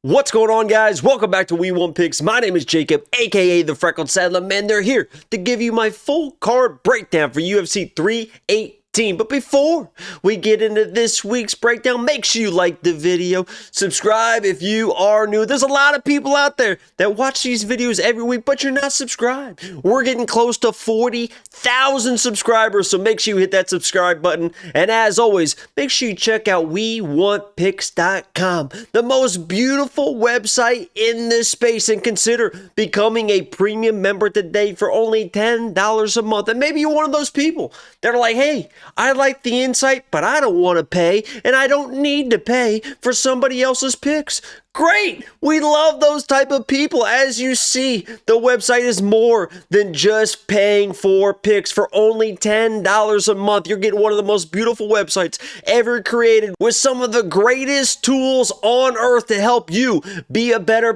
What's going on, guys? Welcome back to We Want Picks. My name is Jacob, aka the Freckled Saddler Man. They're here to give you my full card breakdown for UFC 318. But before we get into this week's breakdown, make sure you like the video, subscribe if you are new. There's a lot of people out there that watch these videos every week, but you're not subscribed. We're getting close to 40,000 subscribers, so make sure you hit that subscribe button. And as always, make sure you check out WeWantPicks.com, the most beautiful website in this space, and consider becoming a premium member today for only $10 a month. And maybe you're one of those people that are like, hey, I like the insight, but I don't want to pay, and I don't need to pay for somebody else's picks. Great! We love those type of people. As you see, the website is more than just paying for picks. For only $10 a month, you're getting one of the most beautiful websites ever created with some of the greatest tools on earth to help you be a better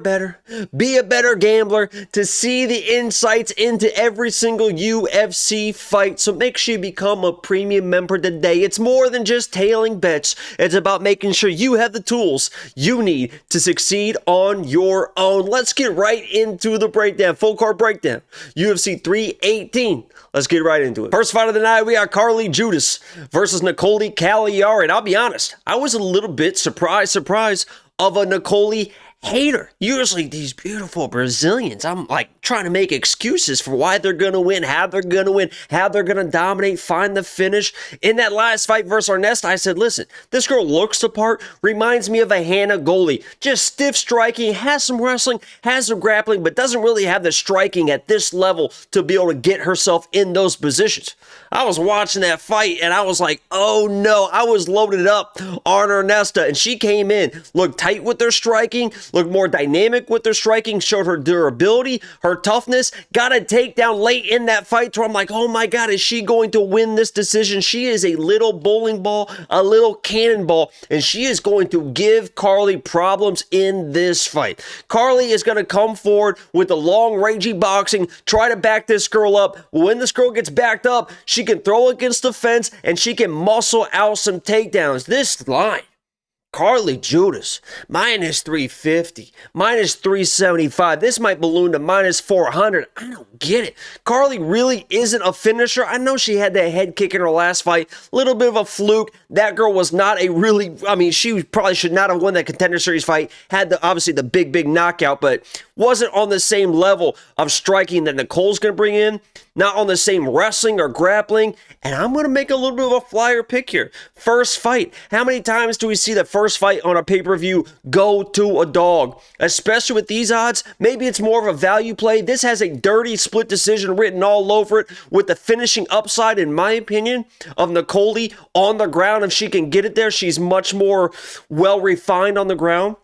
gambler, to see the insights into every single UFC fight. So make sure you become a premium member today. It's more than just tailing bets. It's about making sure you have the tools you need to succeed on your own. Let's get right into the breakdown. Full card breakdown. UFC 318. Let's get right into it. First fight of the night, we got Carli Judice versus Nicolle Caliari. And I'll be honest, I was a little bit surprised of a Nicolle hater. Usually these beautiful Brazilians, I'm like trying to make excuses for why they're going to win, how they're going to win, how they're going to dominate, find the finish. In that last fight versus Ernest, I said, listen, this girl looks the part, reminds me of a Hannah Goldie. Just stiff striking, has some wrestling, has some grappling, but doesn't really have the striking at this level to be able to get herself in those positions. I was watching that fight and I was like, oh no, I was loaded up on Ernesta, and she came in, looked tight with her striking, looked more dynamic with her striking, showed her durability, her toughness, got a takedown late in that fight where I'm like, oh my God, is she going to win this decision? She is a little bowling ball, a little cannonball, and she is going to give Carli problems in this fight. Carli is going to come forward with the long, rangy boxing, try to back this girl up. When this girl gets backed up, she can throw against the fence and she can muscle out some takedowns. This line, Carli Judice, minus 350, minus 375. This might balloon to minus 400. I don't get it. Carli really isn't a finisher. I know she had that head kick in her last fight. Little bit of a fluke. That girl was not a really, she probably should not have won that Contender Series fight. Had obviously the big knockout, but wasn't on the same level of striking that Nicolle's going to bring in. Not on the same wrestling or grappling. And I'm going to make a little bit of a flyer pick here. First fight. How many times do we see the first fight on a pay-per-view go to a dog? Especially with these odds, maybe it's more of a value play. This has a dirty split decision written all over it with the finishing upside, in my opinion, of Nicolle on the ground. If she can get it there, she's much more well-refined on the ground.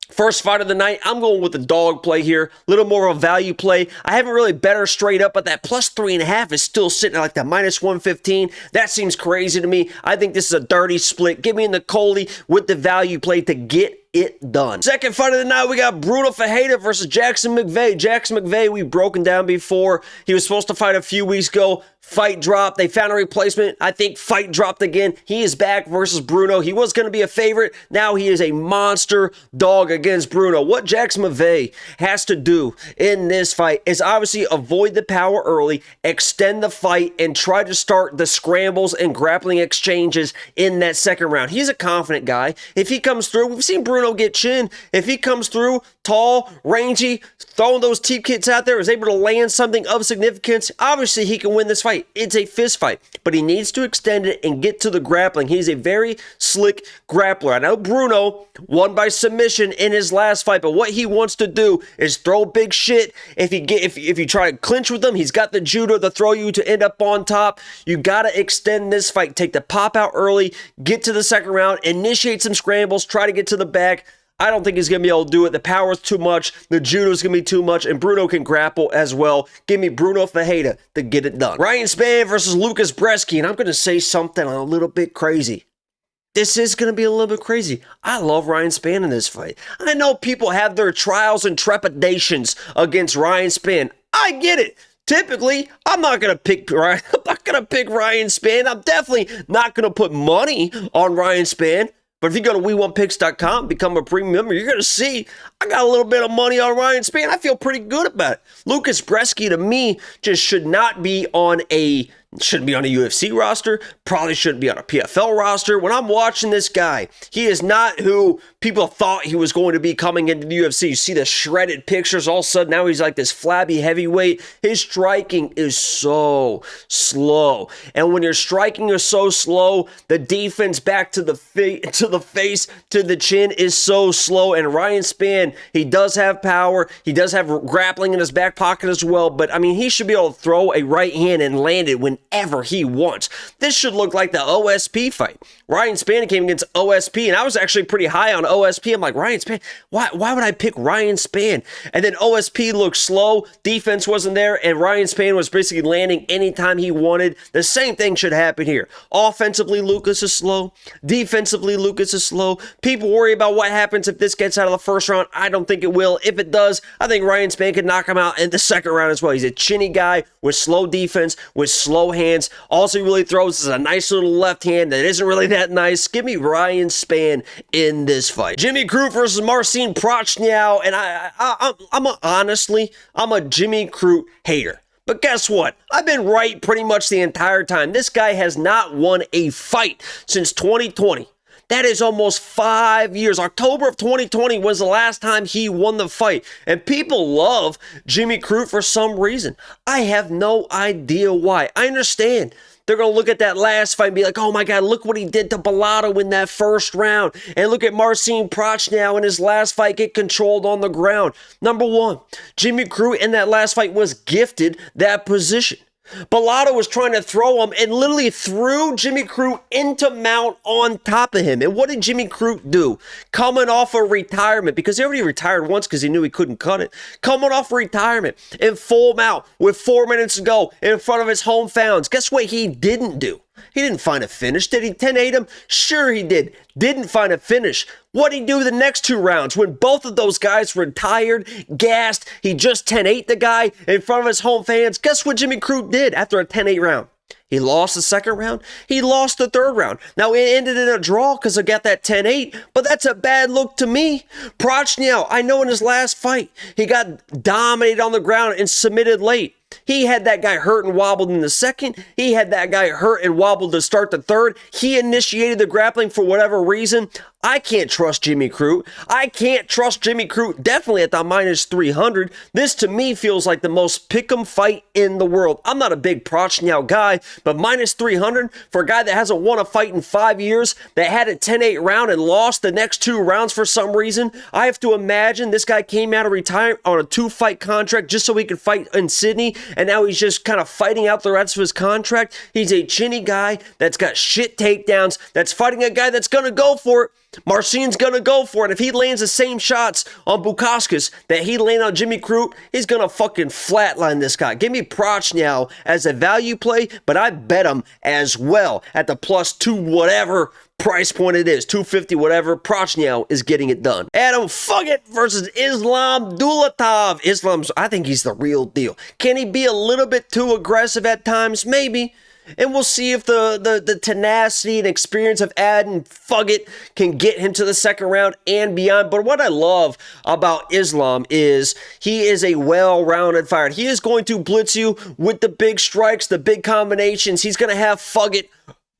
First fight of the night, I'm going with the dog play here. A little more of a value play. I haven't really bet her straight up, but that plus 3.5 is still sitting at like the minus 115. That seems crazy to me. I think this is a dirty split. Give me Nicolle with the value play to get it done. Second fight of the night, we got Brunno Ferreira versus Jackson McVey. Jackson McVey, we've broken down before. He was supposed to fight a few weeks ago. Fight dropped. They found a replacement. I think fight dropped again. He is back versus Brunno. He was going to be a favorite. Now he is a monster dog against Brunno. What Jackson McVey has to do in this fight is obviously avoid the power early, extend the fight, and try to start the scrambles and grappling exchanges in that second round. He's a confident guy. If he comes through, we've seen Brunno get chin. If he comes through tall, rangy, throwing those teep kicks out there, is able to land something of significance, obviously he can win this fight. It's a fist fight, but he needs to extend it and get to the grappling. He's a very slick grappler. I know Brunno won by submission in his last fight, but what he wants to do is throw big shit. If you try to clinch with him, he's got the judo to throw you to end up on top. You got to extend this fight. Take the pop out early, get to the second round, initiate some scrambles, try to get to the back. I don't think he's going to be able to do it. The power's too much. The judo's going to be too much. And Brunno can grapple as well. Give me Brunno Ferreira to get it done. Ryan Spann versus Lukasz Brzeski. And I'm going to say something a little bit crazy. This is going to be a little bit crazy. I love Ryan Spann in this fight. I know people have their trials and trepidations against Ryan Spann. I get it. Typically, I'm not going to pick Ryan. I'm not going to pick Ryan Spann. I'm definitely not going to put money on Ryan Spann. But if you go to we1picks.com, become a premium member, you're going to see I got a little bit of money on Ryan Spann. I feel pretty good about it. Lukasz Brzeski, to me, just shouldn't be on a UFC roster, probably shouldn't be on a PFL roster. When I'm watching this guy, he is not who people thought he was going to be coming into the UFC. You see the shredded pictures, all of a sudden now he's like this flabby heavyweight. His striking is so slow. And when your striking is so slow, the defense back to the face, to the chin is so slow. And Ryan Spann, he does have power. He does have grappling in his back pocket as well. But I mean, he should be able to throw a right hand and land it whenever he wants. This should look like the OSP fight. Ryan Spann came against OSP, and I was actually pretty high on OSP. I'm like, Ryan Spann, why would I pick Ryan Spann? And then OSP looked slow, defense wasn't there, and Ryan Spann was basically landing anytime he wanted. The same thing should happen here. Offensively, Lukasz is slow. Defensively, Lukasz is slow. People worry about what happens if this gets out of the first round. I don't think it will. If it does, I think Ryan Spann could knock him out in the second round as well. He's a chinny guy with slow defense, with slow hands. All he really throws is a nice little left hand that isn't really that nice. Give me Ryan Spann in this fight. Jimmy Crute versus Marcin Prachnio, and I'm a Jimmy Crute hater. But guess what? I've been right pretty much the entire time. This guy has not won a fight since 2020. That is almost 5 years. October of 2020 was the last time he won the fight. And people love Jimmy Crute for some reason. I have no idea why. I understand. They're going to look at that last fight and be like, oh my God, look what he did to Prado in that first round. And look at Marcin Prachnio in his last fight get controlled on the ground. Number one, Jimmy Crute in that last fight was gifted that position. Prado was trying to throw him and literally threw Jimmy Crute into mount on top of him. And what did Jimmy Crute do? Coming off of retirement, because he already retired once because he knew he couldn't cut it. Coming off retirement in full mount with 4 minutes to go in front of his home fans. Guess what he didn't do? He didn't find a finish. Did he 10-8 him? Sure he did. Didn't find a finish. What did he do the next two rounds? When both of those guys were tired, gassed, he just 10-8 the guy in front of his home fans. Guess what Jimmy Crute did after a 10-8 round? He lost the second round. He lost the third round. Now, it ended in a draw because I got that 10-8, but that's a bad look to me. Prachnio, I know in his last fight, he got dominated on the ground and submitted late. He had that guy hurt and wobbled in the second. He had that guy hurt and wobbled to start the third. He initiated the grappling for whatever reason. I can't trust Jimmy Crute. I can't trust Jimmy Crute definitely at the minus 300. This to me feels like the most pick'em fight in the world. I'm not a big Prachnio guy, but minus 300 for a guy that hasn't won a fight in 5 years, that had a 10-8 round and lost the next two rounds for some reason. I have to imagine this guy came out of retirement on a 2-fight contract just so he could fight in Sydney, and now he's just kind of fighting out the rest of his contract. He's a chinny guy that's got shit takedowns, that's fighting a guy that's going to go for it. Marcin's going to go for it. If he lands the same shots on Bukauskas that he landed on Jimmy Crute, he's going to fucking flatline this guy. Give me Prachnio as a value play, but I bet him as well at the plus 2 whatever price point it is, 250 whatever. Prachnio is getting it done. Adam Fugitt versus Islam Dulatov. Islam's, I think he's the real deal. Can he be a little bit too aggressive at times? Maybe. And we'll see if the tenacity and experience of Adam Fugitt can get him to the second round and beyond. But what I love about Islam is he is a well-rounded fighter. He is going to blitz you with the big strikes, the big combinations. He's going to have Fugitt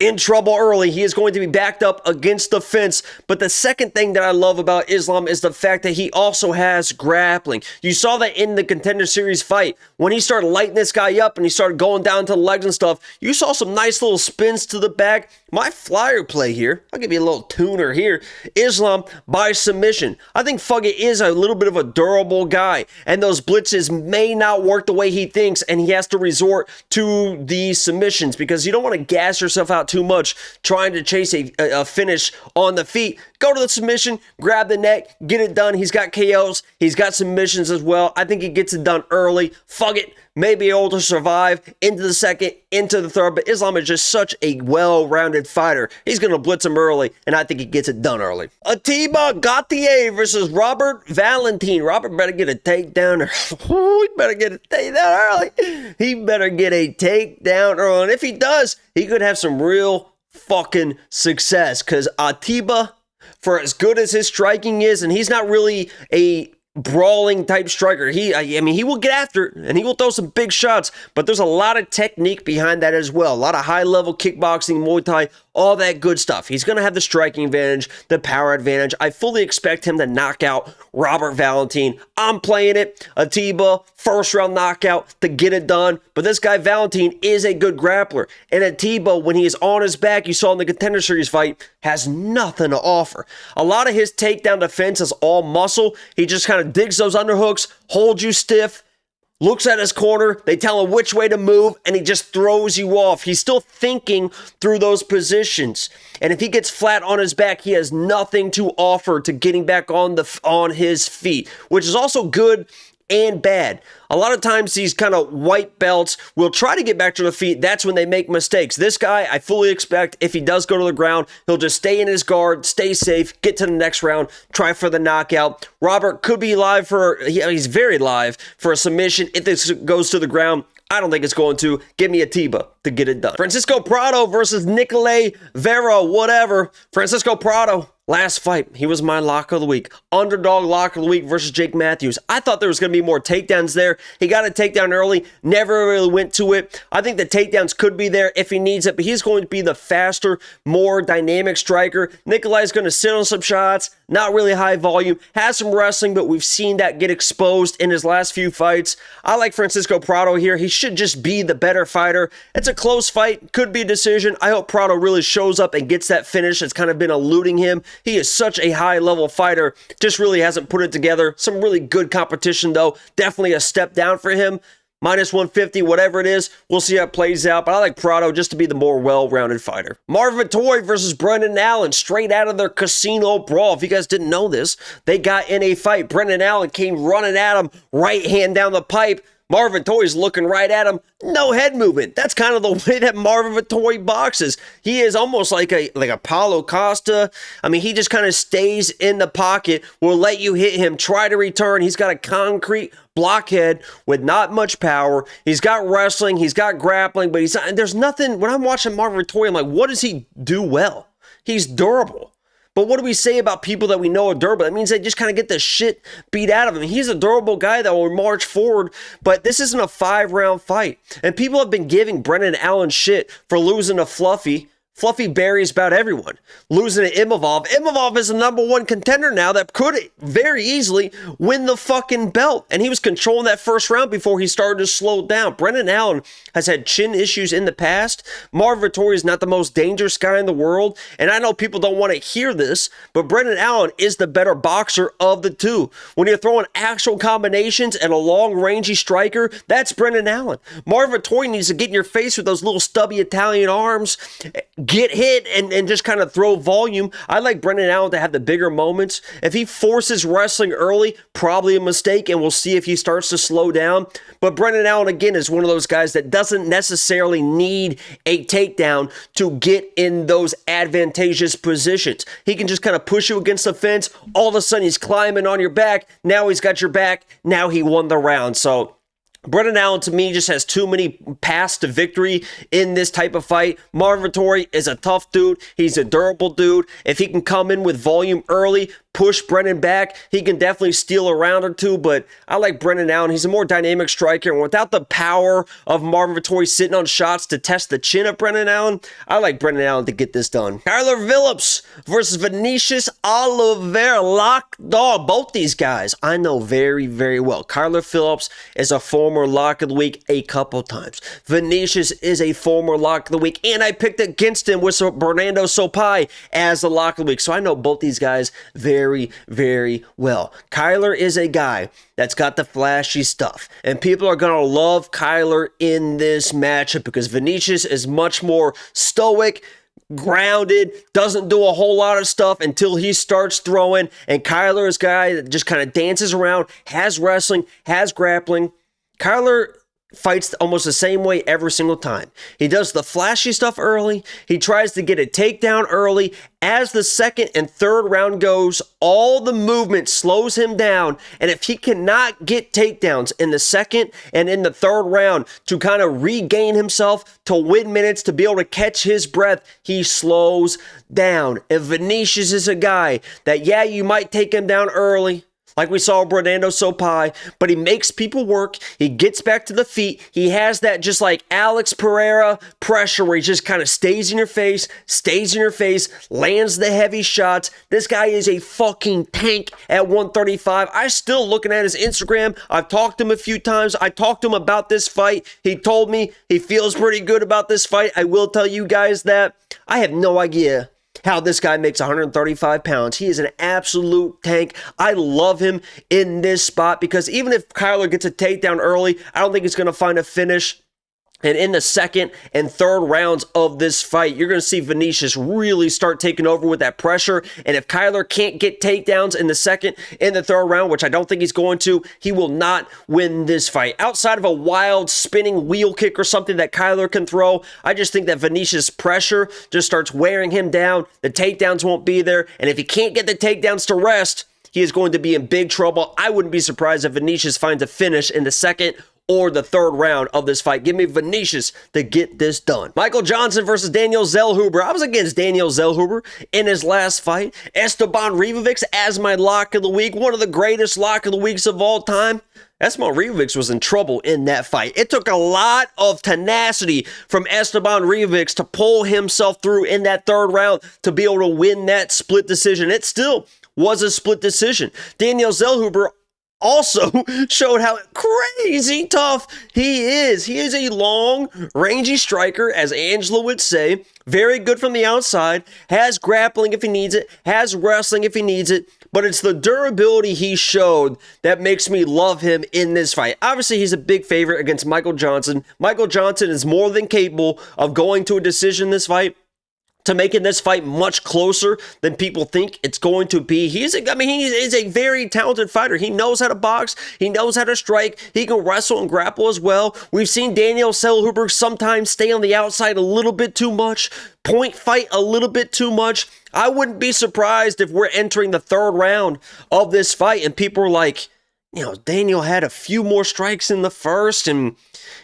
in trouble early. He is going to be backed up against the fence. But the second thing that I love about Islam is the fact that he also has grappling. You saw that in the Contender Series fight. When he started lighting this guy up and he started going down to the legs and stuff, you saw some nice little spins to the back. My flyer play here, I'll give you a little tuner here, Islam by submission. I think Fugitt is a little bit of a durable guy, and those blitzes may not work the way he thinks, and he has to resort to the submissions because you don't want to gas yourself out too much trying to chase a finish on the feet. Go to the submission, grab the neck, get it done. He's got KOs. He's got submissions as well. I think he gets it done early. Fugitt may be able to survive into the second, into the third, but Islam is just such a well-rounded fighter. He's going to blitz him early, and I think he gets it done early. Ateba Gautier versus Robert Valentin. Robert better get a takedown. He better get a takedown early. He better get a takedown early. And if he does, he could have some real fucking success because Ateba for as good as his striking is, and he's not really a brawling type striker. I mean, he will get after it and he will throw some big shots, but there's a lot of technique behind that as well. A lot of high level kickboxing, Muay Thai, all that good stuff. He's going to have the striking advantage, the power advantage. I fully expect him to knock out Robert Valentin. I'm playing it. Ateba, first round knockout to get it done. But this guy Valentin is a good grappler. And Ateba, when he is on his back, you saw in the Contender Series fight, has nothing to offer. A lot of his takedown defense is all muscle. He just kind of digs those underhooks, holds you stiff, looks at his corner, they tell him which way to move, and he just throws you off. He's still thinking through those positions. And if he gets flat on his back, he has nothing to offer to getting back on his feet, which is also good and bad. A lot of times these kind of white belts will try to get back to the feet. That's when they make mistakes. This guy, I fully expect if he does go to the ground, he'll just stay in his guard, stay safe, get to the next round, try for the knockout. Robert could be live he's very live for a submission if this goes to the ground. I don't think it's going to. Give me Ateba to get it done. Francisco Prado versus Nikolay whatever. Francisco Prado, last fight, he was my lock of the week. Underdog lock of the week versus Jake Matthews. I thought there was going to be more takedowns there. He got a takedown early, never really went to it. I think the takedowns could be there if he needs it, but he's going to be the faster, more dynamic striker. Nikolay's going to sit on some shots, not really high volume, has some wrestling, but we've seen that get exposed in his last few fights. I like Francisco Prado here. He should just be the better fighter. It's a close fight, could be a decision. I hope Prado really shows up and gets that finish. It's kind of been eluding him. He is such a high-level fighter, just really hasn't put it together. Some really good competition, though. Definitely a step down for him. Minus 150, whatever it is. We'll see how it plays out, but I like Prado just to be the more well-rounded fighter. Marvin Vettori versus Brendan Allen, straight out of their casino brawl. If you guys didn't know this, they got in a fight. Brendan Allen came running at him, right hand down the pipe. Marvin Vettori's looking right at him, no head movement. That's kind of the way that Marvin Vettori boxes. He is almost like a Paulo Costa. I mean, he just kind of stays in the pocket, will let you hit him, try to return. He's got a concrete blockhead with not much power. He's got wrestling, he's got grappling, but there's nothing. When I'm watching Marvin Vettori, I'm like, what does he do well? He's durable. But what do we say about people that we know are durable? That means they just kind of get the shit beat out of him. He's a durable guy that will march forward, but this isn't a 5-round fight. And people have been giving Brendan Allen shit for losing to Fluffy. Fluffy buries about everyone. Losing to Imavov. Imavov is the #1 contender now that could very easily win the fucking belt. And he was controlling that first round before he started to slow down. Brendan Allen has had chin issues in the past. Marvin Vettori is not the most dangerous guy in the world. And I know people don't want to hear this, but Brendan Allen is the better boxer of the two. When you're throwing actual combinations and a long-rangey striker, that's Brendan Allen. Marvin Vettori needs to get in your face with those little stubby Italian arms, get hit and just kind of throw volume. I like Brendan Allen to have the bigger moments. If he forces wrestling early, probably a mistake, and we'll see if he starts to slow down. But Brendan Allen, again, is one of those guys that doesn't necessarily need a takedown to get in those advantageous positions. He can just kind of push you against the fence. All of a sudden, he's climbing on your back. Now he's got your back. Now he won the round. So Brendan Allen, to me, just has too many paths to victory in this type of fight. Marvin Vettori is a tough dude. He's a durable dude. If he can come in with volume early, push Brendan back, he can definitely steal a round or two, but I like Brendan Allen. He's a more dynamic striker, and without the power of Marvin Vettori sitting on shots to test the chin of Brendan Allen, I like Brendan Allen to get this done. Phillips versus Vinicius Oliveira. Lock dog. Both these guys I know very, very well. Phillips is a former lock of the week a couple times. Vinicius is a former lock of the week, and I picked against him with Bernardo Sopai as the lock of the week, so I know both these guys very, very well. Kyler is a guy that's got the flashy stuff, and people are going to love Kyler in this matchup because Vinicius is much more stoic, grounded, doesn't do a whole lot of stuff until he starts throwing, and Kyler is a guy that just kind of dances around, has wrestling, has grappling. Kyler fights almost the same way every single time. He does the flashy stuff early. He tries to get a takedown early. As the second and third round goes, all the movement slows him down. And if he cannot get takedowns in the second and in the third round to kind of regain himself, to win minutes, to be able to catch his breath, he slows down. And Vinicius is a guy that, yeah, you might take him down early, like we saw Brunno Sopai, but he makes people work. He gets back to the feet. He has that just like Alex Pereira pressure where he just kind of stays in your face, lands the heavy shots. This guy is a fucking tank at 135. I'm still looking at his Instagram. I've talked to him a few times. I talked to him about this fight. He told me he feels pretty good about this fight. I will tell you guys that I have no idea how this guy makes 135 pounds. He is an absolute tank. I love him in this spot because even if Kyler gets a takedown early, I don't think he's going to find a finish. And in the second and third rounds of this fight, you're going to see Vinicius really start taking over with that pressure. And if Kyler can't get takedowns in the second and the third round, which I don't think he's going to, he will not win this fight. Outside of a wild spinning wheel kick or something that Kyler can throw, I just think that Vinicius' pressure just starts wearing him down. The takedowns won't be there. And if he can't get the takedowns to rest, he is going to be in big trouble. I wouldn't be surprised if Vinicius finds a finish in the second or the third round of this fight. Give me Vinicius to get this done. Michael Johnson versus Daniel Zellhuber. I was against Daniel Zellhuber in his last fight. Esteban Ribovics as my lock of the week. One of the greatest lock of the weeks of all time. Esteban Ribovics was in trouble in that fight. It took a lot of tenacity from Esteban Ribovics to pull himself through in that third round to be able to win that split decision. It still was a split decision. Daniel Zellhuber also showed how crazy tough he is. He is a long, rangy striker, as Angela would say. Very good from the outside. Has grappling if he needs it. Has wrestling if he needs it. But it's the durability he showed that makes me love him in this fight. Obviously, he's a big favorite against Michael Johnson. Michael Johnson is more than capable of going to a decision in this fight, to making this fight much closer than people think it's going to be. He is a very talented fighter. He knows how to box. He knows how to strike. He can wrestle and grapple as well. We've seen Daniel Zellhuber sometimes stay on the outside a little bit too much, point fight a little bit too much. I wouldn't be surprised if we're entering the third round of this fight and people are like, Daniel had a few more strikes in the first and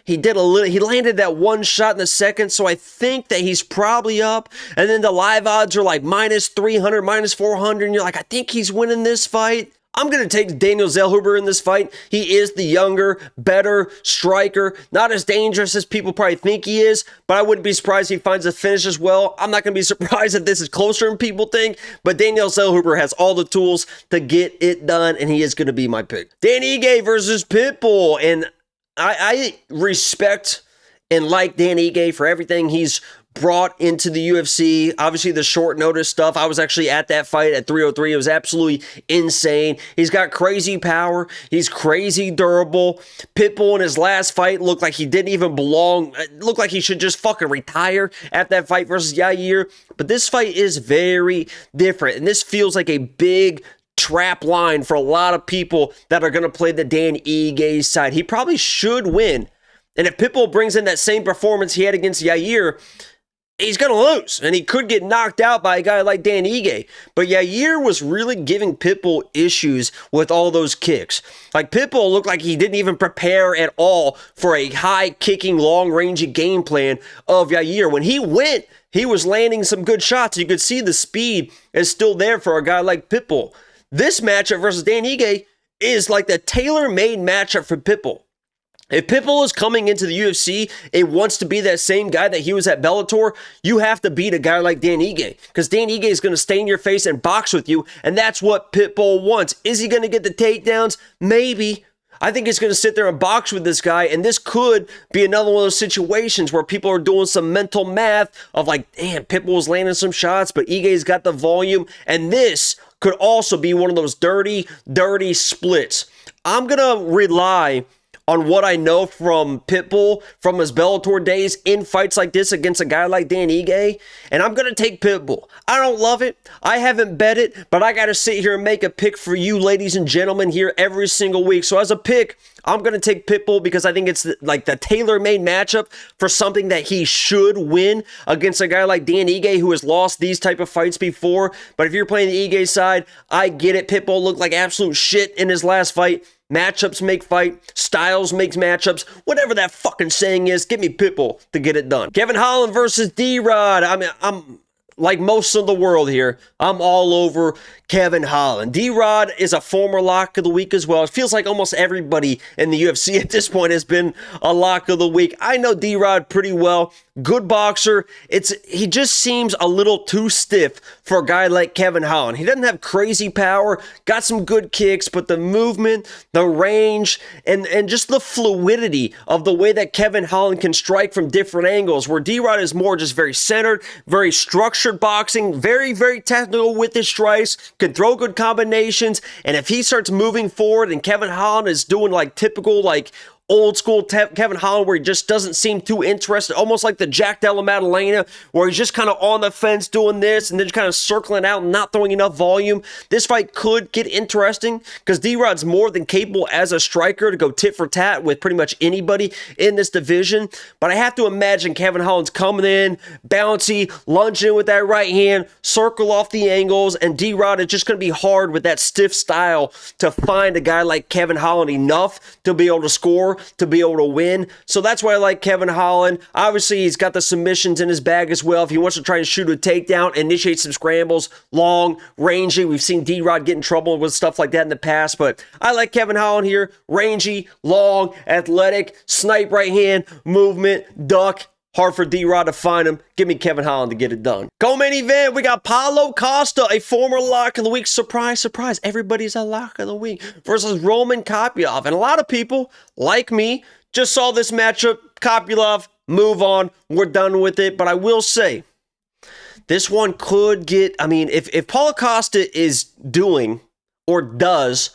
he landed that one shot in the second, so I think that he's probably up. And then the live odds are like minus 300, minus 400, and you're like, I think he's winning this fight. I'm going to take Daniel Zellhuber in this fight. He is the younger, better striker. Not as dangerous as people probably think he is, but I wouldn't be surprised if he finds a finish as well. I'm not going to be surprised if this is closer than people think, but Daniel Zellhuber has all the tools to get it done, and he is going to be my pick. Dan Ige versus Pitbull, and I respect and like Dan Ige for everything he's brought into the UFC. Obviously, the short notice stuff. I was actually at that fight at 303. It was absolutely insane. He's got crazy power. He's crazy durable. Pitbull in his last fight looked like he didn't even belong. It looked like he should just fucking retire at that fight versus Yair. But this fight is very different. And this feels like a big trap line for a lot of people that are going to play the Dan Ige side. He probably should win. And if Pitbull brings in that same performance he had against Yair, he's going to lose. And he could get knocked out by a guy like Dan Ige. But Yair was really giving Pitbull issues with all those kicks. Like, Pitbull looked like he didn't even prepare at all for a high-kicking, long-rangey game plan of Yair. When he went, he was landing some good shots. You could see the speed is still there for a guy like Pitbull. This matchup versus Dan Ige is like the tailor-made matchup for Pitbull. If Pitbull is coming into the UFC and wants to be that same guy that he was at Bellator, you have to beat a guy like Dan Ige, because Dan Ige is going to stay in your face and box with you, and that's what Pitbull wants. Is he going to get the takedowns? Maybe. I think he's going to sit there and box with this guy, and this could be another one of those situations where people are doing some mental math of like, damn, Pitbull's landing some shots, but Ige's got the volume, and this could also be one of those dirty splits. I'm going to rely on what I know from Pitbull from his Bellator days in fights like this against a guy like Dan Ige, and I'm going to take Pitbull. I don't love it. I haven't bet it, but I got to sit here and make a pick for you, ladies and gentlemen, here every single week. So as a pick, I'm going to take Pitbull because I think it's like the tailor-made matchup for something that he should win against a guy like Dan Ige, who has lost these type of fights before. But if you're playing the Ige side, I get it. Pitbull looked like absolute shit in his last fight. Matchups make fight, styles makes matchups, whatever that fucking saying is, give me Pitbull to get it done. Kevin Holland versus D-Rod. I mean, I'm like most of the world here, I'm all over Kevin Holland. D-Rod is a former lock of the week as well. It feels like almost everybody in the UFC at this point has been a lock of the week. I know D-Rod pretty well. Good boxer. He just seems a little too stiff for a guy like Kevin Holland. He doesn't have crazy power, got some good kicks, but the movement, the range, and just the fluidity of the way that Kevin Holland can strike from different angles, where D-Rod is more just very centered, very structured boxing, very, very technical with his strikes, can throw good combinations, and if he starts moving forward and Kevin Holland is doing like typical like old school Kevin Holland, where he just doesn't seem too interested, almost like the Jack Della Maddalena, where he's just kind of on the fence doing this and then kind of circling out and not throwing enough volume. This fight could get interesting because D-Rod's more than capable as a striker to go tit for tat with pretty much anybody in this division. But I have to imagine Kevin Holland's coming in, bouncy, lunging with that right hand, circle off the angles, and D-Rod is just going to be hard with that stiff style to find a guy like Kevin Holland enough to be able to score, to be able to win. So that's why I like Kevin Holland. Obviously, he's got the submissions in his bag as well. If he wants to try and shoot a takedown, initiate some scrambles, long, rangy. We've seen D-Rod get in trouble with stuff like that in the past, but I like Kevin Holland here. Rangy, long, athletic, snipe right hand, movement, duck. Hard for D-Rod to find him. Give me Kevin Holland to get it done. Co-main event, we got Paulo Costa, a former lock of the week. Surprise, surprise. Everybody's a lock of the week. Versus Roman Kopylov. And a lot of people, like me, just saw this matchup. Kopylov, move on. We're done with it. But I will say, this one could get... I mean, if Paulo Costa is doing or does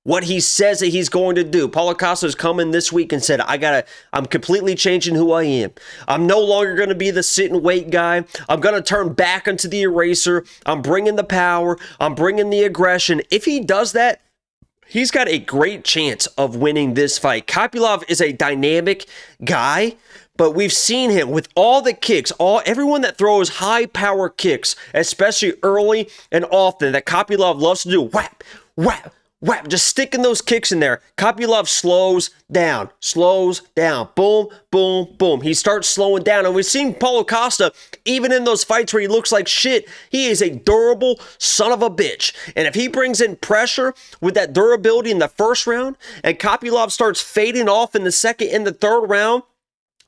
what he says that he's going to do. Paulo Costa has come in this week and said, I'm completely changing who I am. I'm no longer going to be the sit and wait guy. I'm going to turn back into the eraser. I'm bringing the power. I'm bringing the aggression. If he does that, he's got a great chance of winning this fight. Kopylov is a dynamic guy, but we've seen him with all the kicks, everyone that throws high power kicks, especially early and often, that Kopylov loves to do. Whap, whap, whap, just sticking those kicks in there. Kopylov slows down, boom, boom, boom. He starts slowing down, and we've seen Paulo Costa, even in those fights where he looks like shit, he is a durable son of a bitch. And if he brings in pressure with that durability in the first round, and Kopylov starts fading off in the second and the third round,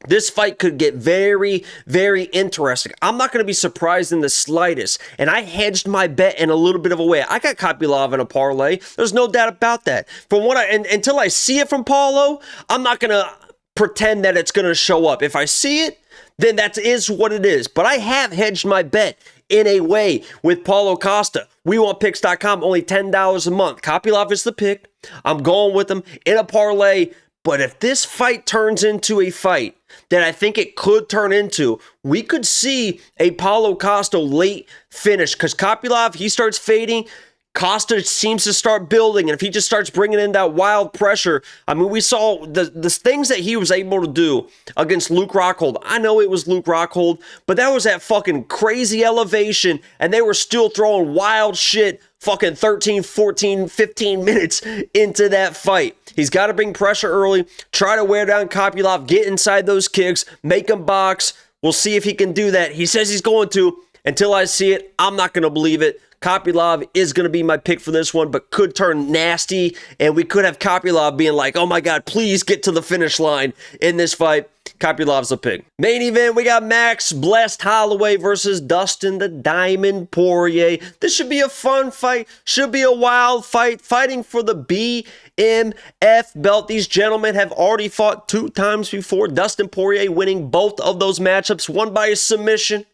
this fight could get very, very interesting. I'm not going to be surprised in the slightest. And I hedged my bet in a little bit of a way. I got Kopylov in a parlay. There's no doubt about that. Until I see it from Paulo, I'm not going to pretend that it's going to show up. If I see it, then that is what it is. But I have hedged my bet in a way with Paulo Costa. WeWantPicks.com, only $10 a month. Kopylov is the pick. I'm going with him in a parlay. But if this fight turns into a fight that I think it could turn into, we could see a Paulo Costa late finish because Kopylov, he starts fading. Costa seems to start building, and if he just starts bringing in that wild pressure, I mean, we saw the things that he was able to do against Luke Rockhold. I know it was Luke Rockhold, but that was at fucking crazy elevation, and they were still throwing wild shit fucking 13, 14, 15 minutes into that fight. He's got to bring pressure early, try to wear down Kopylov, get inside those kicks, make him box. We'll see if he can do that. He says he's going to. Until I see it, I'm not going to believe it. Kopylov is going to be my pick for this one, but could turn nasty, and we could have Kopylov being like, oh my God, please get to the finish line in this fight. Kopylov's a pick. Main event, we got Max Blessed Holloway versus Dustin the Diamond Poirier. This should be a fun fight, should be a wild fight, fighting for the BMF belt. These gentlemen have already fought 2 times before. Dustin Poirier winning both of those matchups, one by a submission,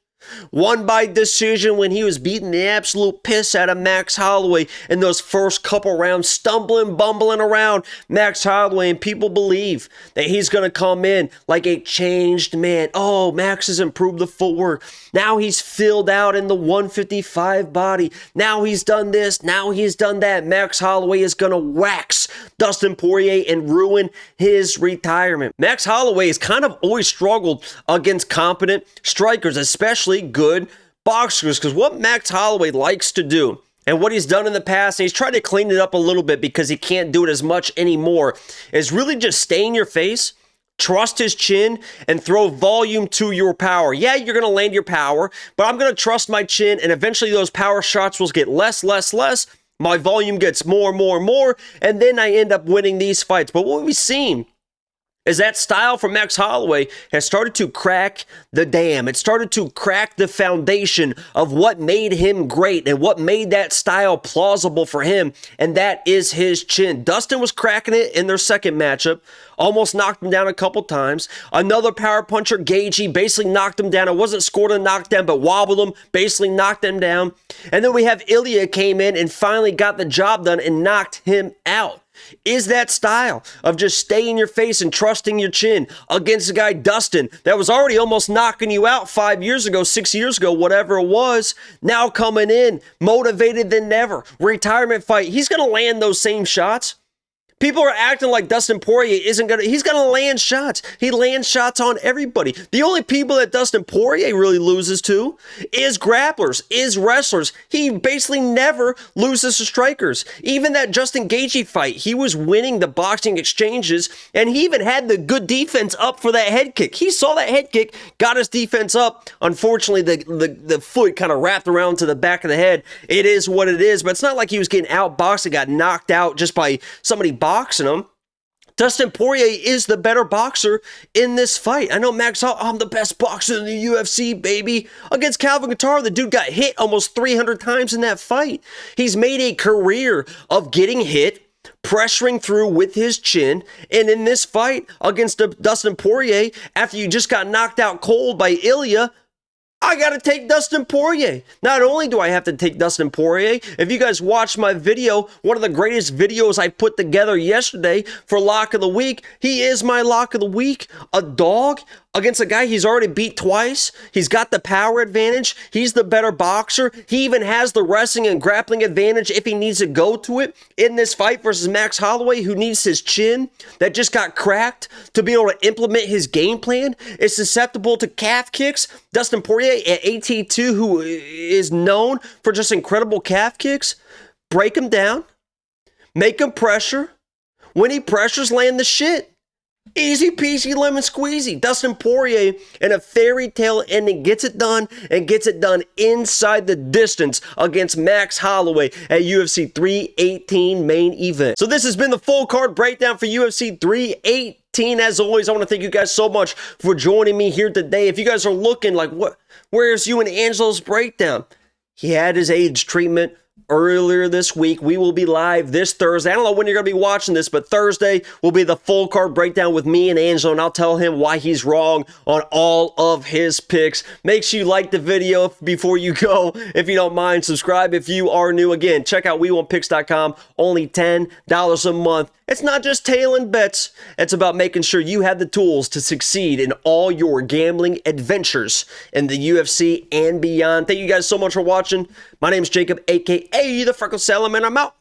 one by decision when he was beating the absolute piss out of Max Holloway in those first couple rounds, stumbling, bumbling around Max Holloway, and people believe that he's going to come in like a changed man. Oh, Max has improved the footwork. Now he's filled out in the 155 body. Now he's done this. Now he's done that. Max Holloway is going to wax Dustin Poirier and ruin his retirement. Max Holloway has kind of always struggled against competent strikers, especially good boxers, because what Max Holloway likes to do and what he's done in the past, and he's tried to clean it up a little bit because he can't do it as much anymore, is really just stay in your face, trust his chin, and throw volume to your power. Yeah, you're going to land your power, but I'm going to trust my chin, and eventually those power shots will get less. My volume gets more, and then I end up winning these fights. But what we've seen is that style from Max Holloway has started to crack the dam. It started to crack the foundation of what made him great and what made that style plausible for him, and that is his chin. Dustin was cracking it in their second matchup, almost knocked him down a couple times. Another power puncher, Gaethje, basically knocked him down. It wasn't scored a knockdown, but wobbled him, basically knocked him down. And then we have Ilya came in and finally got the job done and knocked him out. Is that style of just staying in your face and trusting your chin against a guy, Dustin, that was already almost knocking you out 5 years ago, 6 years ago, whatever it was, now coming in, motivated than ever, retirement fight, he's going to land those same shots? People are acting like Dustin Poirier he's going to land shots. He lands shots on everybody. The only people that Dustin Poirier really loses to is grapplers, is wrestlers. He basically never loses to strikers. Even that Justin Gaethje fight, he was winning the boxing exchanges, and he even had the good defense up for that head kick. He saw that head kick, got his defense up. Unfortunately, the foot kind of wrapped around to the back of the head. It is what it is, but it's not like he was getting outboxed and got knocked out just by somebody boxing him. Dustin Poirier is the better boxer in this fight. I know Max, I'm the best boxer in the UFC, baby. Against Calvin Guitar, the dude got hit almost 300 times in that fight. He's made a career of getting hit, pressuring through with his chin, and in this fight against Dustin Poirier, after you just got knocked out cold by Ilya, I got to take Dustin Poirier. Not only do I have to take Dustin Poirier, if you guys watched my video, one of the greatest videos I put together yesterday for Lock of the Week, he is my Lock of the Week. A dog against a guy he's already beat twice. He's got the power advantage. He's the better boxer. He even has the wrestling and grappling advantage if he needs to go to it in this fight versus Max Holloway, who needs his chin that just got cracked to be able to implement his game plan, is susceptible to calf kicks. Dustin Poirier at AT2, who is known for just incredible calf kicks, break him down, make him pressure. When he pressures, land the shit. Easy peasy lemon squeezy. Dustin Poirier in a fairy tale ending gets it done, and gets it done inside the distance against Max Holloway at UFC 318 main event. So this has been the full card breakdown for UFC 318. As always, I want to thank you guys so much for joining me here today. If you guys are looking like, where's you and Angelo's breakdown? He had his age treatment earlier this week. We will be live this Thursday. I don't know when you're going to be watching this, but Thursday will be the full card breakdown with me and Angelo, and I'll tell him why he's wrong on all of his picks. Make sure you like the video before you go. If you don't mind, subscribe if you are new. Again, check out WeWantPicks.com. Only $10 a month. It's not just tailing bets. It's about making sure you have the tools to succeed in all your gambling adventures in the UFC and beyond. Thank you guys so much for watching. My name is Jacob, a.k.a. The Freckle Salamander. I'm out.